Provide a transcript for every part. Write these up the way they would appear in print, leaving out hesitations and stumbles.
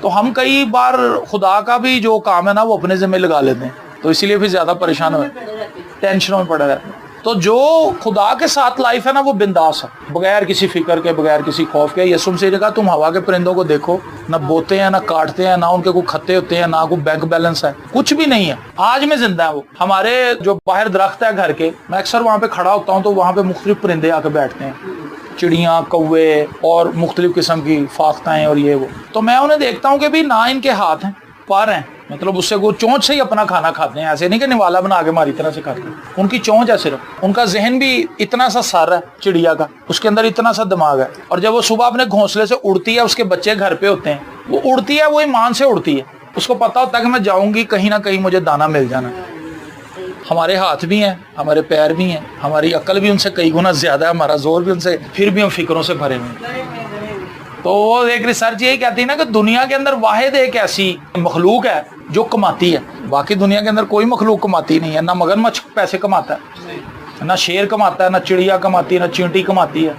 تو ہم کئی بار خدا کا بھی جو کام ہے نا وہ اپنے ذمہ لگا لیتے ہیں, تو اسی لیے پھر زیادہ پریشان ہوئے, ٹینشنوں میں پڑے رہتے ہیں. تو جو خدا کے ساتھ لائف ہے نا وہ بنداس ہے, بغیر کسی فکر کے, بغیر کسی خوف کے. یسوع مسیح نے کہا تم ہوا کے پرندوں کو دیکھو, نہ بوتے ہیں, نہ کاٹتے ہیں, نہ ان کے کوئی کھتے ہوتے ہیں, نہ کوئی بینک بیلنس ہے, کچھ بھی نہیں ہے. آج میں زندہ ہے وہ. ہمارے جو باہر درخت ہے گھر کے, میں اکثر وہاں پہ کھڑا ہوتا ہوں تو وہاں پہ مختلف پرندے آ کے بیٹھتے ہیں, چڑیاں, کوے اور مختلف قسم کی فاختائیں اور یہ وہ. تو میں انہیں دیکھتا ہوں کہ بھی نہ ان کے ہاتھ ہیں, پر ہیں, مطلب اس سے وہ چونچ سے ہی اپنا کھانا کھاتے ہیں, ایسے نہیں کہ نوالا بنا کے ہماری طرح سے کھاتے ہیں. ان کی چونچ ہے صرف. ان کا ذہن بھی اتنا سا سر ہے چڑیا کا, اس کے اندر اتنا سا دماغ ہے. اور جب وہ صبح اپنے گھونسلے سے اڑتی ہے, اس کے بچے گھر پہ ہوتے ہیں, وہ اڑتی ہے, وہ ایمان سے اڑتی ہے. اس کو پتا ہوتا ہے کہ میں جاؤں گی کہیں نہ کہیں مجھے دانا مل جانا. ہمارے ہاتھ بھی ہیں, ہمارے پیر بھی ہیں, ہماری عقل بھی ان سے کئی گنا زیادہ ہے, ہمارا زور بھی ان سے, پھر بھی ہم فکروں سے بھرے ہوئے ہیں. تو وہ ایک ریسرچ یہی کہتی ہے نا کہ دنیا کے اندر واحد ایک ایسی مخلوق ہے جو کماتی ہے. باقی دنیا کے اندر کوئی مخلوق کماتی نہیں ہے. نہ مگرمچھ پیسے کماتا ہے, نہ شیر کماتا ہے, نہ چڑیا کماتی ہے, نہ چینٹی کماتی ہے,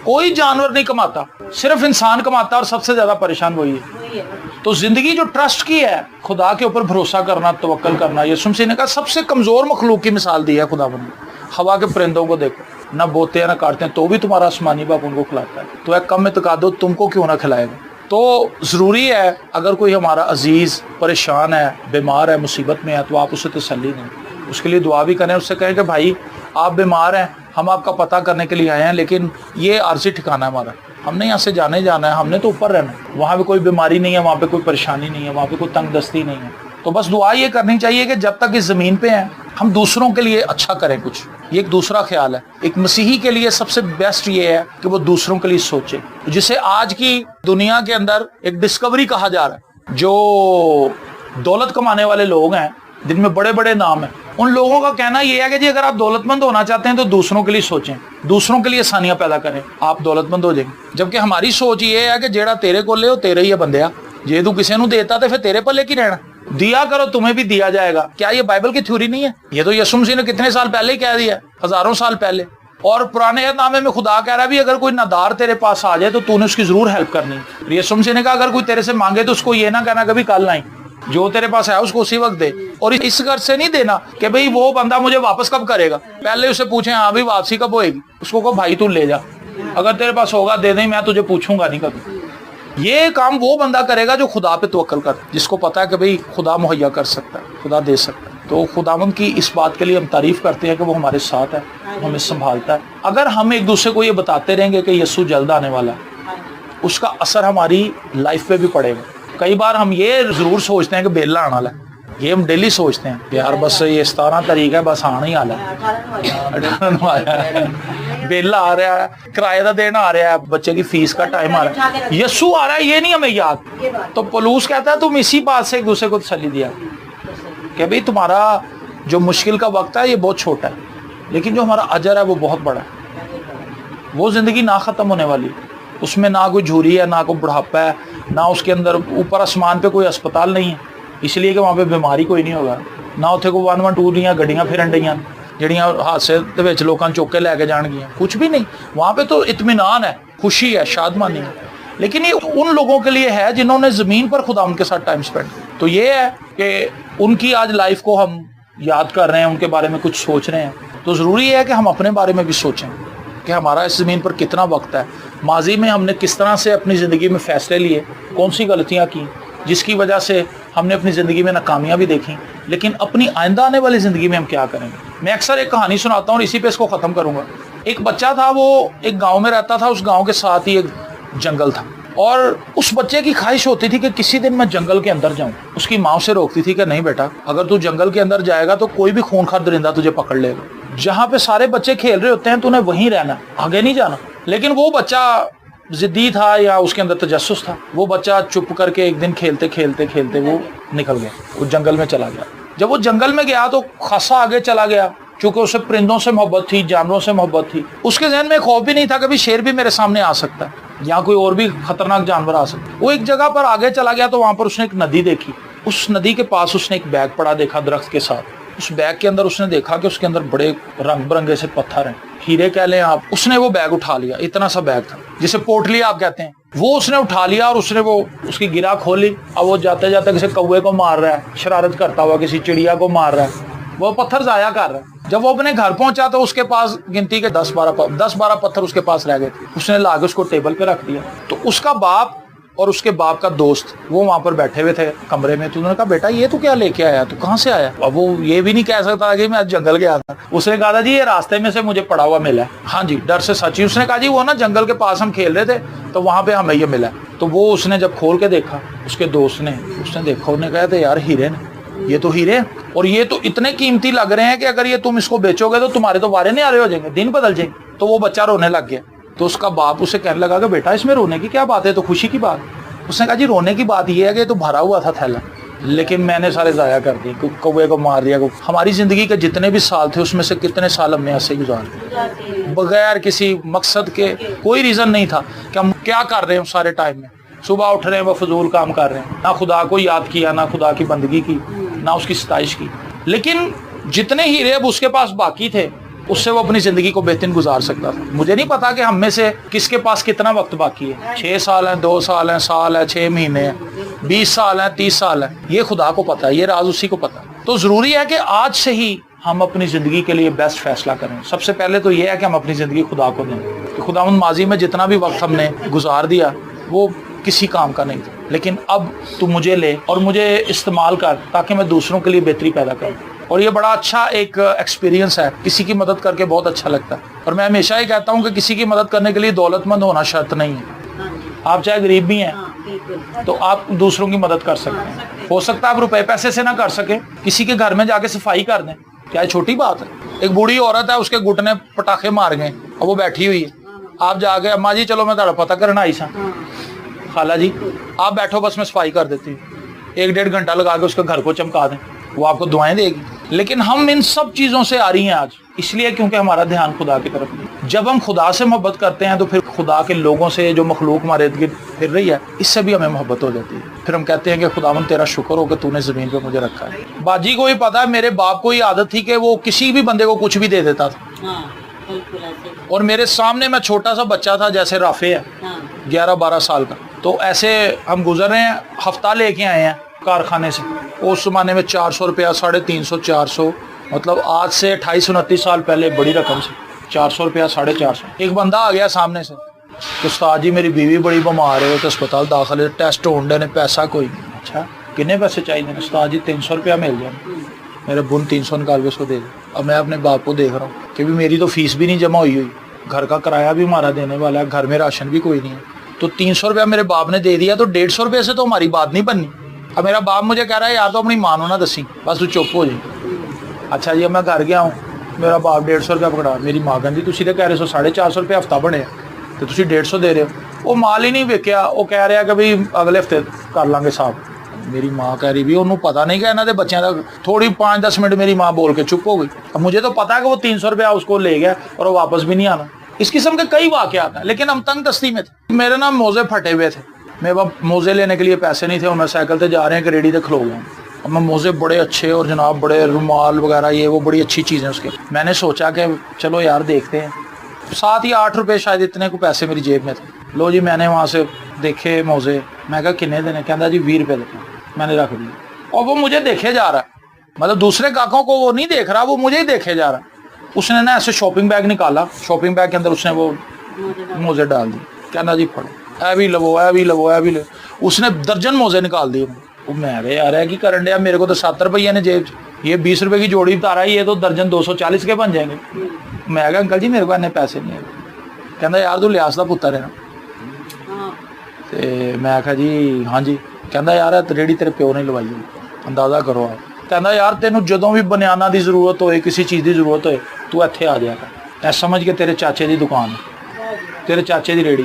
کوئی جانور نہیں کماتا, صرف انسان کماتا ہے, اور سب سے زیادہ پریشان وہی ہے. تو زندگی جو ٹرسٹ کی ہے, خدا کے اوپر بھروسہ کرنا, توکل کرنا, یسوع مسیح نے کہا سب سے کمزور مخلوق کی مثال دی ہے خدا بندی. ہوا کے پرندوں کو دیکھو, نہ بوتے ہیں نہ کاٹتے ہیں, تو بھی تمہارا آسمانی باپ ان کو کھلاتا ہے. تو ایک کم اعتقاد ہو, تم کو کیوں نہ کھلائے گا. تو ضروری ہے اگر کوئی ہمارا عزیز پریشان ہے, بیمار ہے, مصیبت میں ہے, تو آپ اسے تسلی دیں, اس کے لیے دعا بھی کریں. اس سے کہیں کہ بھائی آپ بیمار ہیں, ہم آپ کا پتہ کرنے کے لیے آئے ہیں, لیکن یہ عارضی ٹھکانہ ہے ہمارا, ہم نے یہاں سے جانا ہے, ہم نے تو اوپر رہنا ہے. وہاں پہ کوئی بیماری نہیں ہے, وہاں پہ کوئی پریشانی نہیں ہے, وہاں پہ کوئی تنگ دستی نہیں ہے. تو بس دعا یہ کرنی چاہیے کہ جب تک اس زمین پہ ہیں ہم دوسروں کے لیے اچھا کریں کچھ. یہ ایک دوسرا خیال ہے. ایک مسیحی کے لیے سب سے بیسٹ یہ ہے کہ وہ دوسروں کے لیے سوچے, جسے آج کی دنیا کے اندر ایک ڈسکوری کہا جا رہا ہے. جو دولت کمانے والے لوگ ہیں, جن میں بڑے بڑے نام ہیں, ان لوگوں کا کہنا یہ ہے کہ جی اگر آپ دولت مند ہونا چاہتے ہیں تو دوسروں کے لیے سوچیں, دوسروں کے لیے آسانیاں پیدا کریں, آپ دولت مند ہو جائیں گے. جبکہ ہماری سوچ یہ ہے کہ جیڑا تیرے کو لے وہ تیرے ہی ہے بندیا, جے تو کسی نو دیتا تو پھر تیرے پر لے کے رہنا, دیا کرو تمہیں بھی دیا جائے گا. کیا یہ بائبل کی تھیوری نہیں ہے؟ یہ تو یسوع مسیح نے کتنے سال پہلے ہی کہہ دیا, ہزاروں سال پہلے. اور پرانے عہد نامے میں خدا کہہ رہا ہے بھی اگر کوئی نادار تیرے پاس آ جائے تو تو نے اس کی ضرور ہیلپ کرنی. یسوع مسیح نے کہا اگر کوئی تیرے سے مانگے تو اس کو یہ نہ کہنا کبھی کل نہیں, جو تیرے پاس ہے اس کو اسی وقت دے. اور اس غرض سے نہیں دینا کہ بھئی وہ بندہ مجھے واپس کب کرے گا, پہلے اسے پوچھیں ہاں بھی واپسی کب ہوئے گی. اس کو کہو بھائی تو لے جا, اگر تیرے پاس ہوگا دے دیں, میں تجھے پوچھوں گا نہیں کبھی. یہ کام وہ بندہ کرے گا جو خدا پہ توکل کرتا ہے, جس کو پتا ہے کہ بھئی خدا مہیا کر سکتا ہے, خدا دے سکتا ہے. تو خداوند کی اس بات کے لیے ہم تعریف کرتے ہیں کہ وہ ہمارے ساتھ ہے, ہمیں سنبھالتا ہے. اگر ہم ایک دوسرے کو یہ بتاتے رہیں گے کہ یسوع جلد آنے والا ہے, اس کا اثر ہماری لائف پہ بھی پڑے گا. کئی بار ہم یہ ضرور سوچتے ہیں کہ بیلا آنا والا ہے, یہ ہم ڈیلی سوچتے ہیں کہ یار بس یہ 17 تاریخ ہے, بس آنا ہی آنا ہے, بیلا آ رہا ہے, کرایہ دا دینا آ رہا ہے, بچے کی فیس کا ٹائم آ رہا ہے, یسوع آ رہا ہے, یہ نہیں ہمیں یاد. تو پولس کہتا ہے تم اسی بات سے ایک دوسرے کو تسلی دیا کہ بھئی تمہارا جو مشکل کا وقت ہے یہ بہت چھوٹا ہے, لیکن جو ہمارا اجر ہے وہ بہت بڑا ہے. وہ زندگی نہ ختم ہونے والی, اس میں نہ کوئی جھوری ہے, نہ کوئی بڑھاپا ہے, نہ اس کے اندر اوپر آسمان پہ کوئی اسپتال نہیں ہے اس لیے کہ وہاں پہ بیماری کوئی نہیں ہوگا, نہ اتنے کوئی 112 دیاں گڈیاں پھرن ڈیاں جڑیاں حادثے دے وچ لوکاں چوک کے لے کے جان گیاں, کچھ بھی نہیں. وہاں پہ تو اطمینان ہے, خوشی ہے, شادمانی ہے. لیکن یہ ان لوگوں کے لیے ہے جنہوں نے زمین پر خدا ان کے ساتھ ٹائم سپینڈ. تو یہ ہے کہ ان کی آج لائف کو ہم یاد کر رہے ہیں, ان کے بارے میں کچھ سوچ رہے ہیں. تو ضروری ہے کہ ہم اپنے بارے میں بھی سوچیں کہ ہمارا اس زمین پر کتنا وقت ہے, ماضی میں ہم نے کس طرح سے اپنی زندگی میں فیصلے لیے, کون سی غلطیاں کی جس کی وجہ سے ہم نے اپنی زندگی میں ناکامیاں بھی دیکھیں, لیکن اپنی آئندہ آنے والی زندگی میں ہم کیا کریں گے. میں اکثر ایک کہانی سناتا ہوں اور اسی پہ اس کو ختم کروں گا. ایک بچہ تھا, وہ ایک گاؤں میں رہتا تھا, اس گاؤں کے ساتھ ہی ایک جنگل تھا, اور اس بچے کی خواہش ہوتی تھی کہ کسی دن میں جنگل کے اندر جاؤں. اس کی ماں اسے روکتی تھی کہ نہیں بیٹا, اگر تو جنگل کے اندر جائے گا تو کوئی بھی خونخوار درندہ تجھے پکڑ لے گا, جہاں پہ سارے بچے کھیل رہے ہوتے ہیں تو انہیں وہیں رہنا, آگے نہیں جانا. لیکن وہ بچہ ضدی تھا یا اس کے اندر تجسس تھا, وہ بچہ چپ کر کے ایک دن کھیلتے کھیلتے کھیلتے وہ نکل گیا, وہ جنگل میں چلا گیا. جب وہ جنگل میں گیا تو خاصا آگے چلا گیا, چونکہ اسے پرندوں سے محبت تھی, جانوروں سے محبت تھی. اس کے ذہن میں خوف بھی نہیں تھا کہ شیر بھی میرے سامنے آ سکتا ہے یا کوئی اور بھی خطرناک جانور آ سکتا ہے. وہ ایک جگہ پر آگے چلا گیا تو وہاں پر اس نے ایک ندی دیکھی. اس ندی کے پاس اس نے ایک بیگ پڑا دیکھا درخت کے ساتھ. اس بیگ کے اندر اس نے دیکھا کہ اس کے اندر بڑے رنگ برنگے سے پتھر ہیں, ہیرے کہہ لیں آپ. اس نے وہ بیگ اٹھا لیا, اتنا سا بیگ تھا, جسے پوٹلی آپ کہتے ہیں, وہ اس نے اٹھا لیا اور اس نے وہ اس کی گرا کھولی. اب وہ جاتے جاتے کسی کوے کو مار رہا ہے, شرارت کرتا ہوا کسی چڑیا کو مار رہا ہے, وہ پتھر ضائع کر رہا ہے. جب وہ اپنے گھر پہنچا تو اس کے پاس گنتی کے 10-12 پتھر اس کے پاس رہ گئے تھے. اس نے لا کے اس کو ٹیبل پہ رکھ دیا. تو اس کا باپ اور اس کے باپ کا دوست وہ وہاں پر بیٹھے ہوئے تھے کمرے میں. تو انہوں نے کہا بیٹا یہ تو کیا لے کے آیا, تو کہاں سے آیا؟ اب وہ یہ بھی نہیں کہہ سکتا کہ میں جنگل گیا تھا. اس نے کہا تھا جی یہ راستے میں سے مجھے پڑا ہوا ملا ہے. ہاں جی, ڈر سے سچی. اس نے کہا جی وہ نا جنگل کے پاس ہم کھیل رہے تھے تو وہاں پہ ہمیں یہ ملا. تو وہ اس نے جب کھول کے دیکھا, اس کے دوست نے, اس نے دیکھا, انہوں نے کہا تھا یار ہیرے نے, یہ تو ہیرے اور یہ تو اتنے قیمتی لگ رہے ہیں کہ اگر یہ تم اس کو بیچو گے تو تمہارے تو وارے نہیں آ رہے ہو جائیں گے, دن بدل جائیں گے. تو وہ بچہ رونے لگ گیا. تو اس کا باپ اسے کہنے لگا کہ بیٹا اس میں رونے کی کیا بات ہے, تو خوشی کی بات. اس نے کہا جی رونے کی بات یہ ہے کہ تو بھرا ہوا تھا تھیلا, لیکن میں نے سارے ضائع کر دیے, کوے کو مار دیا. ہماری زندگی کے جتنے بھی سال تھے اس میں سے کتنے سال ہم نے ایسے گزار دیے بغیر کسی مقصد کے. کوئی ریزن نہیں تھا کہ ہم کیا کر رہے ہیں سارے ٹائم میں. صبح اٹھ رہے ہیں وہ فضول کام کر رہے ہیں, نہ خدا کو یاد کیا, نہ خدا کی بندگی کی, نہ اس کی ستائش کی. لیکن جتنے ہیرے اب اس کے پاس باقی تھے اس سے وہ اپنی زندگی کو بہترین گزار سکتا تھا. مجھے نہیں پتا کہ ہم میں سے کس کے پاس کتنا وقت باقی ہے, 6 سال ہیں, 2 سال ہیں, سال ہے, 6 مہینے ہیں, 20 سال ہیں, 30 سال ہیں. یہ خدا کو پتا ہے, یہ راز اسی کو پتا ہے. تو ضروری ہے کہ آج سے ہی ہم اپنی زندگی کے لیے بیسٹ فیصلہ کریں. سب سے پہلے تو یہ ہے کہ ہم اپنی زندگی خدا کو دیں. کہ خداوند ماضی میں جتنا بھی وقت ہم نے گزار دیا وہ کسی کام کا نہیں تھا, لیکن اب تو مجھے لے اور مجھے استعمال کر تاکہ میں دوسروں کے لیے بہتری پیدا کروں. اور یہ بڑا اچھا ایک ایکسپیرینس ہے, کسی کی مدد کر کے بہت اچھا لگتا ہے. اور میں ہمیشہ ہی کہتا ہوں کہ کسی کی مدد کرنے کے لیے دولت مند ہونا شرط نہیں ہے. آپ چاہے غریب بھی ہیں تو آپ دوسروں کی مدد کر سکتے ہیں. ہو سکتا ہے آپ روپے پیسے سے نہ کر سکیں, کسی کے گھر میں جا کے صفائی کر دیں, کیا یہ چھوٹی بات ہے؟ ایک بوڑھی عورت ہے, اس کے گھٹنے پٹاخے مار گئے اور وہ بیٹھی ہوئی ہے. آپ جا کے اماں جی چلو میں تھوڑا پتہ کرنا آئی سا, خالہ جی آپ بیٹھو بس میں صفائی کر دیتی ہوں. 1-1.5 گھنٹہ لگا کے اس کے گھر کو چمکا دیں, وہ آپ کو دعائیں دے گی. لیکن ہم ان سب چیزوں سے آ رہی ہیں آج اس لیے کیونکہ ہمارا دھیان خدا کی طرف نہیں. جب ہم خدا سے محبت کرتے ہیں تو پھر خدا کے لوگوں سے, جو مخلوق ہمارے ارد گرد پھر رہی ہے, اس سے بھی ہمیں محبت ہو جاتی ہے. پھر ہم کہتے ہیں کہ خداوند تیرا شکر ہو کہ تو نے زمین پہ مجھے رکھا ہے. باجی کو ہی پتا ہے, میرے باپ کو ہی عادت تھی کہ وہ کسی بھی بندے کو کچھ بھی دے دیتا تھا. اور میرے سامنے میں چھوٹا سا بچہ تھا جیسے رافع ہے 11-12 سال کا, تو ایسے ہم گزر رہے ہیں, ہفتہ لے کے آئے ہیں کارخانے سے. اس زمانے میں 400 روپیہ, 350, 400, مطلب آج سے 28-29 سال پہلے بڑی رقم سے 400 روپیہ, 450. ایک بندہ آ گیا سامنے سے کہ استاد جی میری بیوی بڑی بیمار ہے تو اسپتال داخل ہے, ٹیسٹ ہونڈے نے, پیسہ کوئی نہیں. اچھا کتنے پیسے چاہیے؟ استاد جی 300 روپیہ مل جائے. میرے بن 300 نکال کے اس کو دے دیں. اب میں اپنے باپ کو دیکھ رہا ہوں کہ بھی میری تو فیس بھی نہیں جمع ہوئی, گھر کا کرایہ بھی ہمارا دینے والا ہے, گھر میں راشن بھی کوئی نہیں ہے. تو 300 روپیہ میرے باپ نے دے دیا, تو 150 روپے سے تو ہماری بات نہیں بننی. اب میرا باپ مجھے کہہ رہا ہے یار تو اپنی ماں نہ دسی, بس تو چپ ہو جائے. اچھا جی اب میں گھر گیا ہوں, میرا باپ 150 روپیہ پکڑا. میری ماں کہتی تھی کہہ رہے 450 روپے ہفتہ بنے تو تھی 150 دے رہے ہو. وہ مال ہی نہیں ویکیا, وہ کہہ رہا کہ بھائی اگلے ہفتے کر لیں گے صاحب. میری ماں کہہ رہی بھی انہوں پتا نہیں کہ انہوں نے بچوں کا, تھوڑی 5-10 منٹ میری ماں بول کے چپ ہو گئی. اب مجھے تو پتا ہے کہ وہ 300 روپیہ اس کو لے گیا اور وہ واپس بھی نہیں آنا. اس قسم کے کئی واقعات ہیں, لیکن ہم تنگ دستی میں تھے. میرے نا موزے پھٹے ہوئے تھے, میرے پاس موزے لینے کے لیے پیسے نہیں تھے, اور میں سائیکل سے جا رہے ہیں کہ ریڈی سے کھلو گیا. اب میں موزے بڑے اچھے اور جناب بڑے رومال وغیرہ یہ وہ بڑی اچھی چیزیں اس کے. میں نے سوچا کہ چلو یار دیکھتے ہیں. 7 یا 8 روپے شاید اتنے کو پیسے میری جیب میں تھے. لو جی میں نے وہاں سے دیکھے موزے, میں کہا کنے دینے, کہتا جی 20 روپے دیتے. میں نے رکھ دیا, اور وہ مجھے دیکھے جا رہا ہے, مطلب دوسرے کاکوں کو وہ نہیں دیکھ رہا, وہ مجھے ہی دیکھے جا رہا ہے. اس نے نا ایسے شاپنگ بیگ نکالا, شاپنگ بیگ کے اندر اس نے وہ موزے ڈال دی. کہنا جی پڑھو, اے بھی لو, اے بھی لو, اے بھی لو. اس نے درجن موزے نکال دیے. میں یار ہے کہ کرن ڈیا, میرے کو تو 7 روپیے نے جیب, یہ 20 روپے کی جوڑی بتا رہا ہے, یہ تو درجن 240 کے بن جائیں گے. میں کہا انکل جی میرے کو اتنے پیسے نہیں ہے. کہنا یار تو لیاس کا پتر ہے نا. میں کہا جی ہاں جی. کہنا یار ریڑھی تیرے پیو نے لوائی ہوئی, اندازہ کرو آپ. کہنا یار تینوں جدوں بھی بنیانا دی ضرورت ہوئے, کسی چیز دی ضرورت ہوئے, تو اتنے آ جایا کر. ایسا سمجھ کے تیرے چاچے دی دکان ہے, تیرے چاچے دی ریڑھی.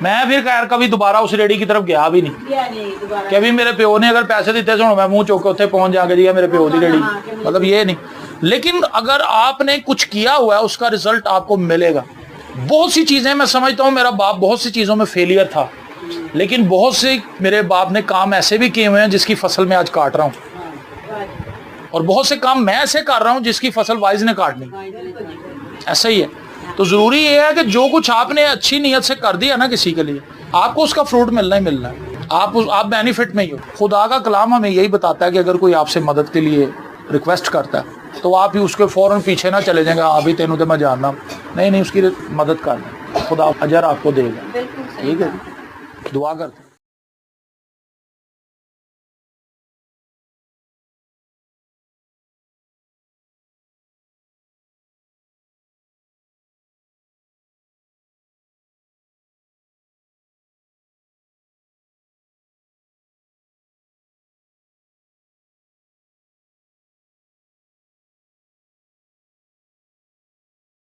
میں پھر خیر کبھی دوبارہ اس ریڑھی کی طرف گیا بھی نہیں کہ بھی میرے پیو نے اگر پیسے دیتے سو میں منہ چوک کے اتنے پہنچ جا کے دیا میرے پیو دی ریڑھی, مطلب یہ نہیں. لیکن اگر آپ نے کچھ کیا ہوا ہے اس کا رزلٹ آپ کو ملے گا. بہت سی چیزیں میں سمجھتا ہوں, میرا باپ بہت سی چیزوں میں فیلئر تھا, لیکن بہت سے میرے باپ نے کام ایسے بھی کیے ہوئے ہیں جس کی فصل میں آج کاٹ رہا ہوں, اور بہت سے کام میں ایسے کر رہا ہوں جس کی فصل وائز نے کاٹنی. ایسا ہی ہے. تو ضروری یہ ہے کہ جو کچھ آپ نے اچھی نیت سے کر دیا نا کسی کے لیے, آپ کو اس کا فروٹ ملنا ہی ملنا ہے، آپ بینیفٹ میں ہی ہو۔ خدا کا کلام ہمیں یہی بتاتا ہے کہ اگر کوئی آپ سے مدد کے لیے ریکویسٹ کرتا ہے تو آپ ہی اس کے فوراً پیچھے نہ چلے جائیں گے، آپ ہی تینوں تو میں جاننا، نہیں، اس کی مدد کرنا، خدا اجر آپ کو دے گا۔ ٹھیک ہے، دعا کرتے ہیں۔